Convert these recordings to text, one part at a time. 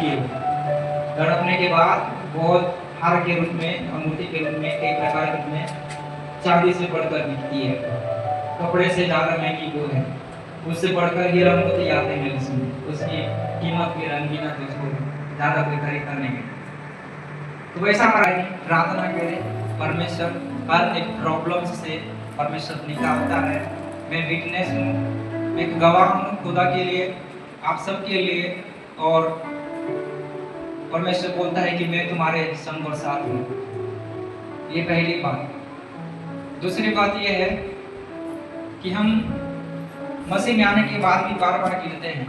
किए वो। तड़पने के बाद बहुत हार के रूप में, मूर्ति के रूप में, एक प्रकार के रूप में चांदी से बढ़कर बिकती है, कपड़े से ज़्यादा महंगी वो है, उससे बढ़कर हीरा मोती आते हैं उसमें, उसकी कीमत भी रंगीन है, उसको ज़्यादा कोई खरीदता नहीं है। तो वैसा हमारा प्रार्थना करें, परमेश्वर हर एक प्रॉब्लम से परमेश्वर निकालता है। मैं विटनेस हूँ, एक गवाह हूँ खुदा के लिए, आप सबके लिए। और परमेश्वर बोलता है कि मैं तुम्हारे संग और साथ हूँ। ये पहली बात। दूसरी बात यह है कि हम मसीह में आने के बाद भी बार बार गिरते हैं।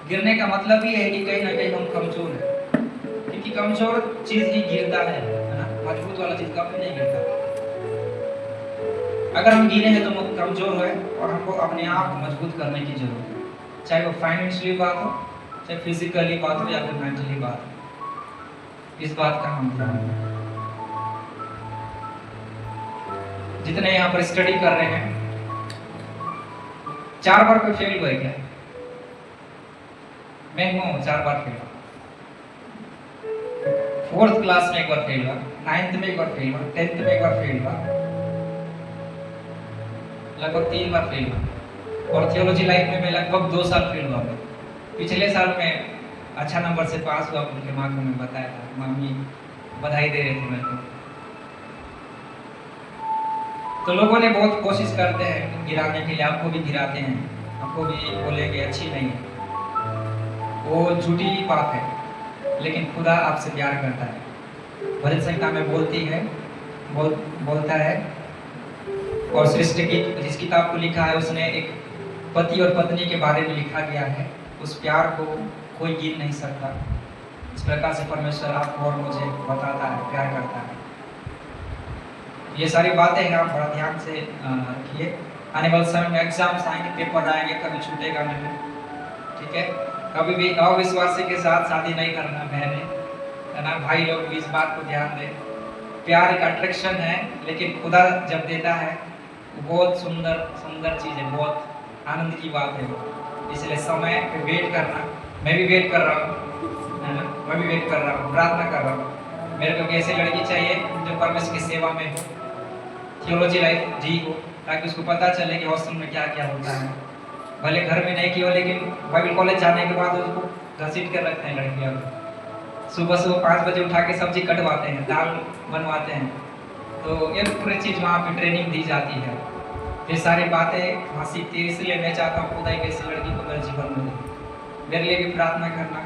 गिरने का मतलब ये है कि कहीं ना कहीं हम कमजोर हैं, क्योंकि कमजोर चीज ही गिरता है ना, मजबूत वाला चीज कभी नहीं गिरता। अगर हम गिरे हैं तो हम कमजोर हुए और हमको अपने आप को मजबूत करने की जरूरत है, चाहे वो फाइनेंशियली बात हो, चाहे फिजिकली बात हो या फिर मेंटली बात हो। इस बात का हम ध्यान रखें। जितने यहाँ पर स्टडी कर रहे हैं, 4 बार कोई फेल हुआ है क्या? मैं हूँ 4 बार फेल हुआ। 4th क्लास में एक बार फेल हुआ, 9th में एक बार फेल हुआ, 10th में एक बार फेल हुआ, लगभग 3 बार फेल हुआ। और थियोलॉजी लाइफ में मैं लगभग 2 साल फेल हुआ। पिछले साल में अच्छा नंबर से पास हुआ, उनके माँ को मैं बताया था, मम्मी बधाई दे रहे थे मेरे को। तो लोगों ने बहुत कोशिश करते हैं गिराने के लिए, आपको भी गिराते हैं, आपको भी बोलेंगे अच्छी नहीं है, वो झूठी बात है। लेकिन खुदा आपसे प्यार करता है, भजन संहिता में बोलता है। और सृष्टि की जिस किताब को लिखा है उसने एक पति और पत्नी के बारे में लिखा गया है, उस प्यार को कोई गिन नहीं सकता। इस प्रकार से परमेश्वर आपको और मुझे बताता है, प्यार करता है। ये सारी बातें हैं, आप बड़ा ध्यान से रखिए। आने वाले समय में एग्जाम्स आएंगे, पेपर आएंगे, कभी छूटेगा नहीं, ठीक है? कभी भी अविश्वासी के साथ शादी नहीं करना बहने, है ना? भाई लोग भी इस बात को ध्यान दें। प्यार एक अट्रैक्शन है, लेकिन खुदा जब देता है वो बहुत सुंदर चीज़ है, बहुत आनंद की बात है वो। इसलिए समय पे वेट करना, मैं भी वेट कर रहा हूँ, है ना? मैं भी वेट कर रहा हूँ, प्रार्थना कर रहा हूँ। मेरे को ऐसी लड़की चाहिए जो परमेश्वर की सेवा में हो, थियोलॉजी लाइफ जी हो, ताकि उसको पता चले कि हॉस्टल में क्या क्या होता है। भले घर में नहीं की हो, लेकिन बाइबल कॉलेज जाने के बाद उसको घसीट कर रखते हैं लड़कियाँ। सुबह 5 बजे उठा के सब्जी कटवाते हैं, दाल बनवाते हैं, तो ये पूरी चीज़ वहाँ पे ट्रेनिंग दी जाती है। ये सारी बातें वहाँ सीखती है। इसलिए मैं चाहता हूँ खुदा एक ऐसी लड़की को मेरे जीवन में दे। मेरे लिए भी प्रार्थना करना,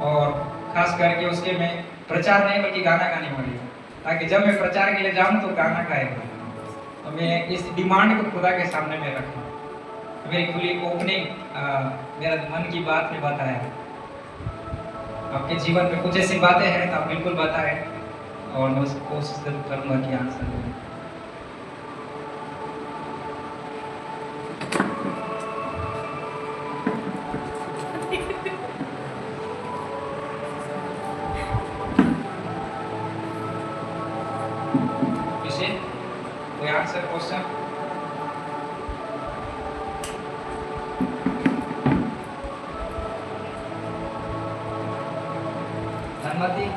और खास करके उसके मैं प्रचार नहीं बल्कि गाना गाने वाली हूँ, ताकि जब मैं प्रचार के लिए जाऊँ तो गाना गाएगा। तो मैं इस डिमांड को खुदा के सामने में रखूँ। मेरी खुली ओपनिंग मेरा मन की बात में बताया। आपके जीवन में कुछ ऐसी बातें हैं तो आप बिल्कुल बताएं, और मैं उसको कोशिश करूँगा कि आंसर दूँ। कोई आंसर क्वेश्चन? अनुमति?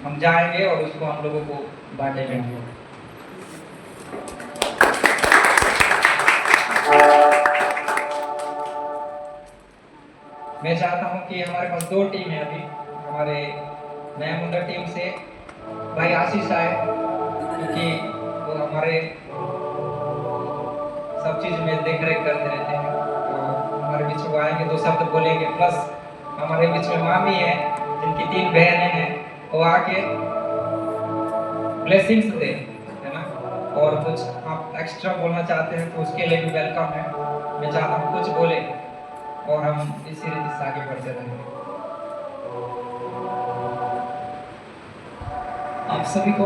हम जाएंगे और उसको हम लोगों को बांटेंगे। मैं चाहता हूं कि हमारे पास 2 टीम है अभी। हमारे नया मुंडा टीम से भाई आशीष आए, क्योंकि वो हमारे सब चीज में देख रेख करते रहते हैं। तो हमारे बीच में आएंगे, 2 शब्द बोलेंगे। प्लस हमारे बीच में मामी है जिनकी 3 बहनें हैं, वो आके ब्लेसिंग्स दे, है ना? और कुछ आप एक्स्ट्रा बोलना चाहते हैं तो उसके लिए भी वेलकम है। मैं चाहता हूँ कुछ बोले और हम इसी रीति से आगे बढ़ते रहेंगे। आप सभी को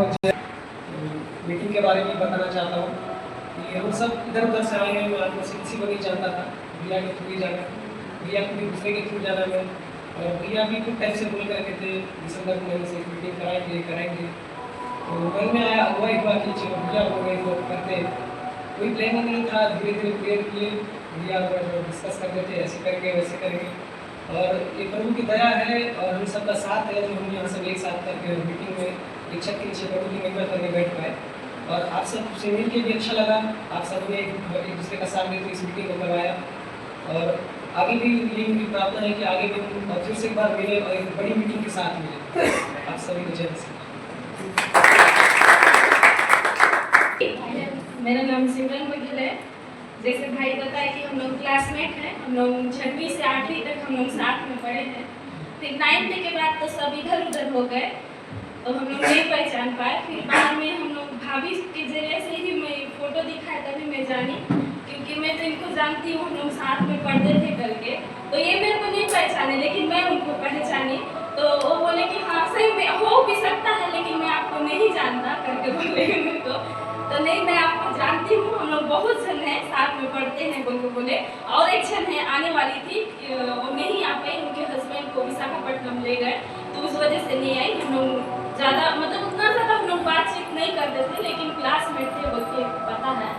मीटिंग के बारे में बताना चाहता हूँ कि हम सब इधर उधर से आए हैं। मैं आपको किसी को नहीं जानता था, भैया के थ्रू ही जाना, भैया को भी दूसरे के थ्रू जाना मैं, और भैया भी कुछ टाइम से बोल कर के थे दिसंबर महीने से मीटिंग कराएंगे। तो मन में आया, अगुवाई हुआ कि चलो भैया हो गए तो करते। कोई प्लान नहीं था, धीरे धीरे प्रेयर किए, भैया डिस्कस करते थे, ऐसे करके वैसे करके। और ये प्रभु की दया है और हम सबका साथ है जो हम यहाँ सब एक साथ करके मीटिंग में एक छत के नीचे प्रभु की महिमा करके बैठ पाए। और आप सब से मिल के भी अच्छा लगा, आप सब ने एक दूसरे का साथ देकर इस मीटिंग को करवाया। और आगे भी यही मेरी प्रार्थना है कि आगे भी हम फिर से एक बार मिले और एक बड़ी मीटिंग के साथ मिले। आप सभी को जय मसीह। मेरा नाम सिमरन बघेल है। जैसे भाई बताया कि हम लोग क्लासमेट हैं, हम लोग 6वीं से 8वीं तक हम लोग साथ में पढ़े हैं। फिर 9th के बाद तो सब इधर उधर हो गए, तो हम लोग नहीं पहचान पाए। फिर बाद में हम लोग भाभी के जरिए से ही मैं फोटो दिखाया तभी मैं जानी, क्योंकि मैं तो इनको जानती हूँ, हम लोग साथ में पढ़ते थे करके। तो ये मेरे को नहीं पहचाने, लेकिन मैं उनको पहचानी। तो वो बोले कि हाँ सही में हो भी सकता है, लेकिन मैं आपको नहीं जानता करके बोले मेरे को। तो नहीं, मैं आपको जानती हूँ, हम लोग बहुत जन हैं साथ में पढ़ते हैं बोल के बोले। और एक जन है आने वाली थी, वो नहीं आ पाई, उनके हस्बैंड को विशाखापट्टनम ले गए, तो उस वजह से नहीं आई। हम लोग ज़्यादा मतलब उतना ज़्यादा हम लोग बातचीत नहीं करते थे, लेकिन क्लासमेट थे बोल के पता है।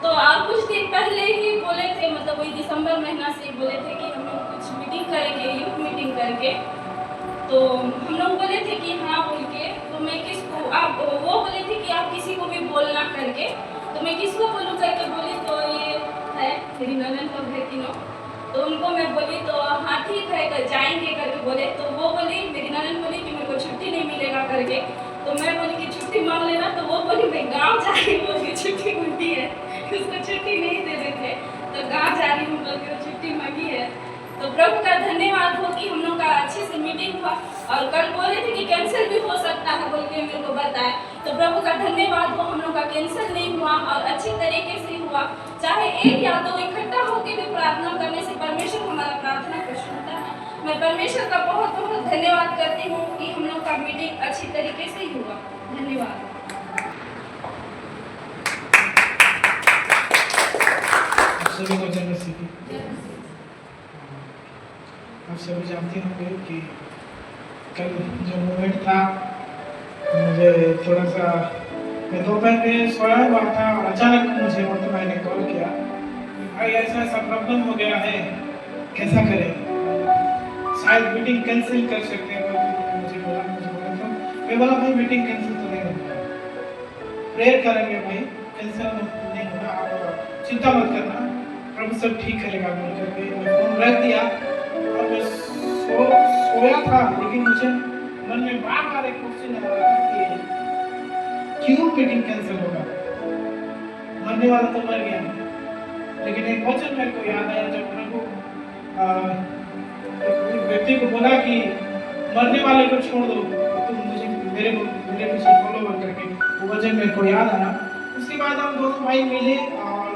तो आप कुछ दिन पहले ही बोले थे, मतलब वही दिसंबर महीना से बोले थे कि हम लोग कुछ मीटिंग करेंगे, यूथ मीटिंग करके। तो हम लोग बोले थे कि हाँ बोल के। तो मैं किसको, आप वो बोले थे कि आप किसी को भी बोलना करके। तो मैं किसको बोलूँ करके बोली, तो ये है मेरी ननद लोग है तीनों, तो उनको मैं बोली तो हाँ ठीक है कर जाएंगे करके बोले। तो वो बोली, मेरी ननद बोली कि मेरे को छुट्टी नहीं मिलेगा करके। तो मैं बोली कि छुट्टी मांग लेना, तो वो बोली मैं गाँव जा रही हूँ बोल के छुट्टी मांगी है, उसको छुट्टी नहीं दे रहे थे, तो गाँव जा रही हूँ बोल के छुट्टी मांगी है। तो प्रभु का धन्यवाद हो कि हम लोग का अच्छे से मीटिंग हुआ। और कल बोले थे कि कैंसिल भी हो सकता है बोल के मेरे को बताया, तो प्रभु का धन्यवाद हो, हम लोग का कैंसिल नहीं हुआ और अच्छी तरीके से हुआ। चाहे एक या दो इकट्ठा होकर भी प्रार्थना करने से परमेश्वर हमारा प्रार्थना को सुनता है। मैं परमेश्वर का बहुत बहुत धन्यवाद करती हूँ कि हम लोग का मीटिंग अच्छी तरीके से हुआ। धन्यवाद। सभी को जय मसीह। आप सभी जानते होंगे कि कल जो मोमेंट था, मुझे थोड़ा सा, मैं दोपहर में सोया हुआ था और अचानक मुझे मोती भाई ने कॉल किया, भाई ऐसा ऐसा प्रॉब्लम हो गया है, कैसा करें, शायद मीटिंग कैंसिल कर सकते हैं। मुझे बोला तो मैं बोला भाई मीटिंग कैंसिल तो नहीं होगा, प्रेयर करेंगे भाई, कैंसिल नहीं होगा, आप चिंता मत करना, प्रभु सब ठीक करेगा बोल करके मैं फोन रख दिया। और मैं सोया था, लेकिन मुझे मन में बार-बार एक क्वेश्चन आ रहा था कि क्यों मीटिंग कैंसिल होगा, मरने वाला तो मर गया। लेकिन एक वचन मेरे को याद आया, जब प्रभु एक व्यक्ति को बोला कि मरने वाले को छोड़ दो, तुम मुझे मेरे पीछे फॉलो करके, वो वचन मेरे को याद आया। उसके बाद हम दोनों भाई मिले और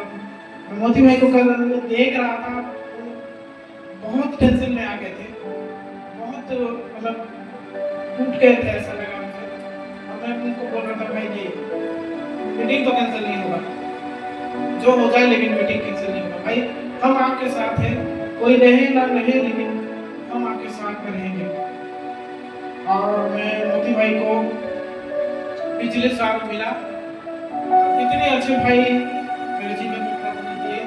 मोती भाई को कल देख रहा था, बहुत टेंशन में आ गए थे, बहुत मतलब टूट गए थे, ऐसा लगा मुझे। और मैं उनको बोल रहा था भाई जी मीटिंग तो कैंसिल नहीं होगा, जो हो जाए लेकिन मीटिंग कैंसिल नहीं होगा। भाई हम आपके साथ हैं, कोई रहे ना रहे, लेकिन हम आपके साथ में रहेंगे। और मैं मोती भाई को पिछले साल मिला, इतने अच्छे भाई मेरे जीवन में प्रभु ने दिए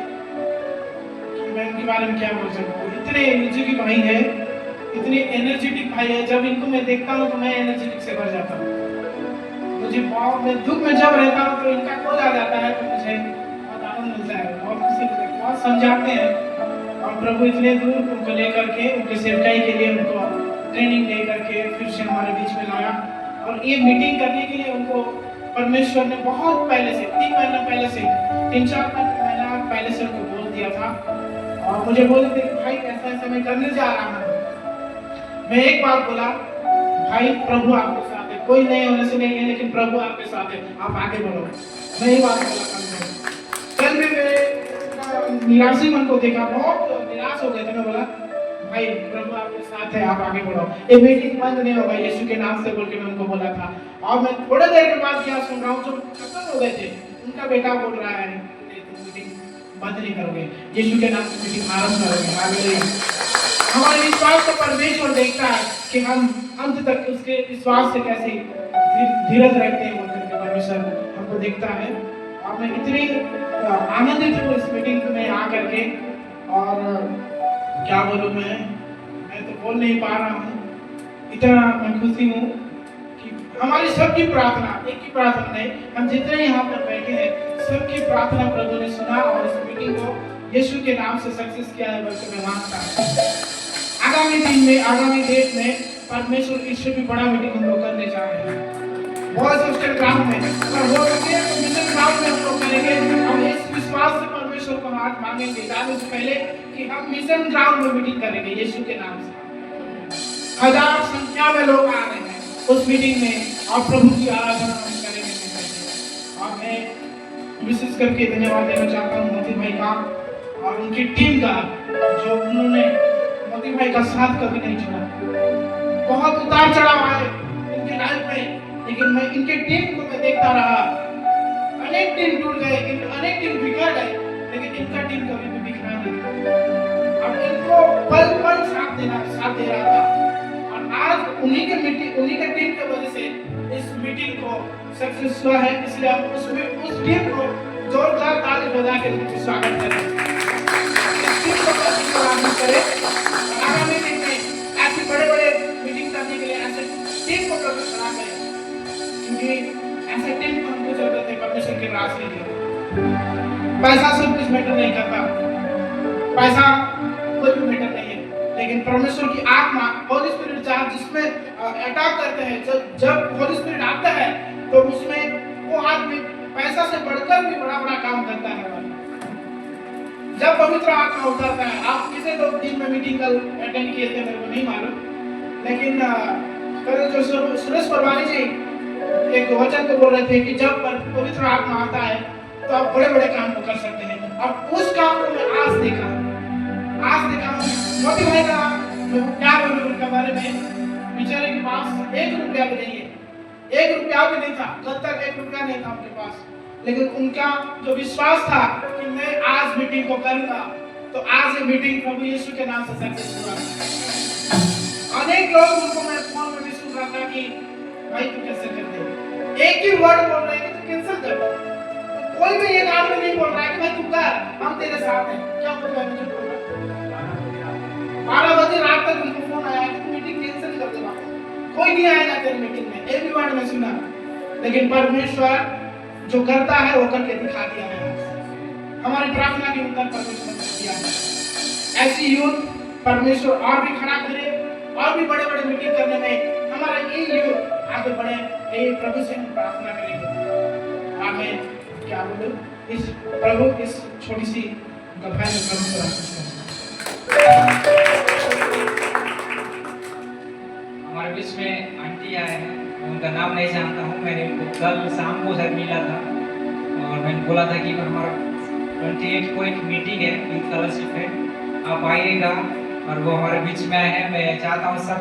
कि मैं उनके बारे में क्या बोल सकता हूँ। इतने एनर्जेटिक भाई है, इतने एनर्जेटिक भाई है, जब इनको मैं देखता हूँ तो मैं एनर्जेटिक से भर जाता हूँ। मुझे बहुत, मैं दुख में जब रहता हूँ तो इनका कॉल आ जाता है, तो मुझे बहुत आनंद मिलता है, बहुत खुशी मिलती है, बहुत समझाते हैं। और प्रभु इतने दूर उनको लेकर के, उनके सेवकाई के लिए उनको ट्रेनिंग दे करके फिर से हमारे बीच में लाया। और ये मीटिंग करने के लिए उनको परमेश्वर ने बहुत पहले से, 3 महीना पहले से, 3-4 महीना पहले से उनको बोल दिया था। और मुझे बोले थे कि भाई ऐसा ऐसा मैं करने जा रहा हूँ। मैं एक बार बोला, भाई प्रभु आपके साथ है, कोई नहीं होने से नहीं है, लेकिन प्रभु आपके साथ है, आप आगे बढ़ो। मैं ये बात बोला कल में मैं निराशी मन को देखा, बहुत निराश हो गए थे। मैं बोला भाई प्रभु आपके साथ है, आप आगे बढ़ो, ये मीटिंग बंद नहीं होगा, यीशु के नाम से बोल के मैं उनको बोला था। और मैं थोड़ी देर के बाद क्या सुन रहा हूँ, जो खत्म हो गए थे, उनका बेटा बोल रहा है मीटिंग बंद नहीं करोगे, यीशु के नाम से मीटिंग आरंभ करोगे। हालेलुया। हमारे विश्वास को परमेश्वर देखता है कि हम अंत तक उसके विश्वास से कैसे धीरज रखते हैं, बोल करके परमेश्वर हमको देखता है। और मैं इतनी आनंदित हूँ इस मीटिंग में आकर के, और क्या बोलूँ मैं, बोल नहीं पा रहा हूँ, इतना मैं खुशी हूँ कि हमारी सबकी प्रार्थना, एक की प्रार्थना नहीं, हम जितने यहाँ पर बैठे हैं सबकी प्रार्थना प्रभु ने सुना और इस मीटिंग को यीशु के नाम से सक्सेस किया है बल्कि मैं मानता हूँ। आगामी दिन में, आगामी डेट में परमेश्वर इससे भी बड़ा मीटिंग हम लोग करने जा रहे हैं बहुत हॉस्टल ग्राउंड में, और हो सके तो मिशन ग्राउंड में हम लोग करेंगे। हम इस विश्वास से परमेश्वर को हाथ मांगेंगे जाने से पहले कि हम मिशन ग्राउंड में मीटिंग करेंगे यीशु के नाम से। हजार संख्या में लोग आ रहे हैं उस मीटिंग में और प्रभु की आराधना हम करेंगे। और मैं विशेष करके धन्यवाद देना चाहता हूँ मोती भाई का और उनकी टीम का, जो उन्होंने मोती भाई का साथ कभी नहीं छोड़ा। बहुत उतार चढ़ाव आए इनके लाइफ में, लेकिन मैं इनके टीम को मैं देखता रहा। अनेक टीम टूट गए, अनेक टीम बिखर गए, लेकिन इनका टीम कभी भी बिखरा नहीं। अब इनको पल पल साथ दे रहा था और आज उन्हीं के टीम की वजह से इस मीटिंग को सक्सेस हुआ है। इसलिए हम उस टीम को जोरदार ताली बजा के स्वागत करें। आगामी दिन में ऐसे बड़े-बड़े मीटिंग करने के लिए ऐसे टीम को प्रदर्शन करें, क्योंकि ऐसे टीम को हमको जरूरत है परमेश्वर के राज के लिए। पैसा सब कुछ मैटर नहीं करता, पैसा कोई भी मैटर नहीं है, लेकिन परमेश्वर की आत्मा होली स्पिरिट चार्ज जिसमें अटैक करते हैं, जब होली स्पिरिट आता है तो उसमें वो आदमी पैसा से बढ़कर भी बड़ा काम करता है। जब पवित्र आत्मा उतरता है, आप किसी लोग दिन में मीटिंग कल अटेंड किए थे मेरे को नहीं मालूम, लेकिन कल जो सुरेश परवानी जी एक वचन को बोल रहे थे कि जब पवित्र आत्मा आता है तो आप बड़े काम को कर सकते हैं। अब उस काम को मैं आज देखा मोती भाई का क्या बोलूं उनके बारे में। बेचारे के पास 1 रुपया भी नहीं है, 1 रुपया भी नहीं था, कल तक 1 रुपया नहीं था उनके पास, लेकिन उनका जो विश्वास था कि मैं आज मीटिंग को करूंगा, तो आज ये मीटिंग प्रभु यीशु के नाम से सक्सेस हुआ। अनेक लोग उनको मैं फोन में भी सुन रहा था कि भाई तू कैसे कर दे, एक ही वर्ड बोल रहे हैं कि तू कैंसिल कर दे। कोई भी एक आदमी नहीं बोल रहा है कि भाई तू कर, हम तेरे साथ हैं। क्या बोल रहा है मुझे बोल रहा 12 बजे रात तक उनको फोन आया कि तू मीटिंग कैंसिल कर दे, कोई नहीं आएगा तेरी मीटिंग में। एक भी वर्ड में सुना, लेकिन परमेश्वर जो करता है वो करके दिखा दिया है। हमारी प्रार्थना के उत्तर परमेश्वर ने दिया है। ऐसी यूथ परमेश्वर और भी खड़ा करे और भी बड़े मीटिंग करने में हमारा ये यूथ आगे बढ़े, ये प्रभु से हम प्रार्थना करेंगे। आगे क्या बोलूं, इस प्रभु इस छोटी सी गफाई में प्रभु से प्रार्थना। हमारे बीच में आंटी आए हैं, उनका नाम नहीं जानता हूँ, मैंने उनको कल शाम को शायद मिला था और मैंने बोला था कि हमारा 28 को एक मीटिंग है यूथ फेलोशिप है, आप आइएगा। और वो हमारे बीच में आए हैं। मैं चाहता हूँ सब